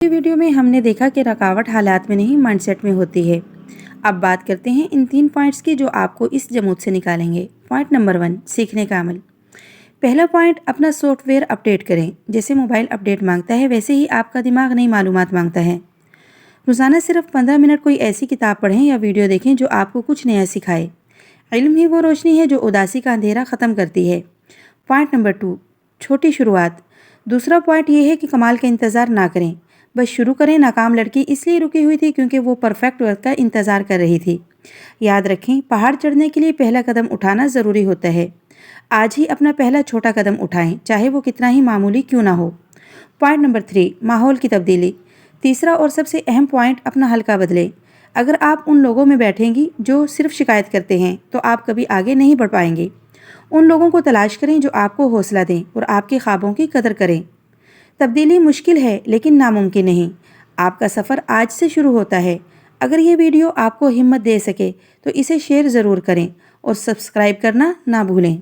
Video میں ہم نے دیکھا کہ رکاوٹ حالات میں نہیں مائنڈ سیٹ میں ہوتی ہے۔ اب بات کرتے ہیں ان 3 پوائنٹس کی جو آپ کو اس جمود سے نکالیں گے۔ پوائنٹ نمبر 1، سیکھنے کا عمل۔ پہلا پوائنٹ، اپنا سافٹ ویئر اپڈیٹ کریں۔ جیسے موبائل اپڈیٹ مانگتا ہے ویسے ہی آپ کا دماغ نئی معلومات مانگتا ہے۔ روزانہ صرف 15 منٹ کوئی ایسی کتاب پڑھیں یا ویڈیو دیکھیں جو آپ کو کچھ نیا سکھائے۔ علم ہی وہ روشنی ہے جو اداسی کا اندھیرا ختم کرتی ہے۔ پوائنٹ نمبر 2، چھوٹی شروعات۔ دوسرا پوائنٹ یہ ہے کہ کمال کا انتظار نہ کریں، بس شروع کریں۔ ناکام لڑکی اس لیے رکی ہوئی تھی کیونکہ وہ پرفیکٹ وقت کا انتظار کر رہی تھی۔ یاد رکھیں، پہاڑ چڑھنے کے لیے پہلا قدم اٹھانا ضروری ہوتا ہے۔ آج ہی اپنا پہلا چھوٹا قدم اٹھائیں، چاہے وہ کتنا ہی معمولی کیوں نہ ہو۔ پوائنٹ نمبر 3، ماحول کی تبدیلی۔ تیسرا اور سب سے اہم پوائنٹ، اپنا حلقہ بدلیں۔ اگر آپ ان لوگوں میں بیٹھیں گی جو صرف شکایت کرتے ہیں تو آپ کبھی آگے نہیں بڑھ پائیں گے۔ ان لوگوں کو تلاش کریں جو آپ کو حوصلہ دیں اور آپ کے خوابوں کی قدر کریں۔ تبدیلی مشکل ہے لیکن ناممکن نہیں۔ آپ کا سفر آج سے شروع ہوتا ہے۔ اگر یہ ویڈیو آپ کو ہمت دے سکے تو اسے شیئر ضرور کریں اور سبسکرائب کرنا نہ بھولیں۔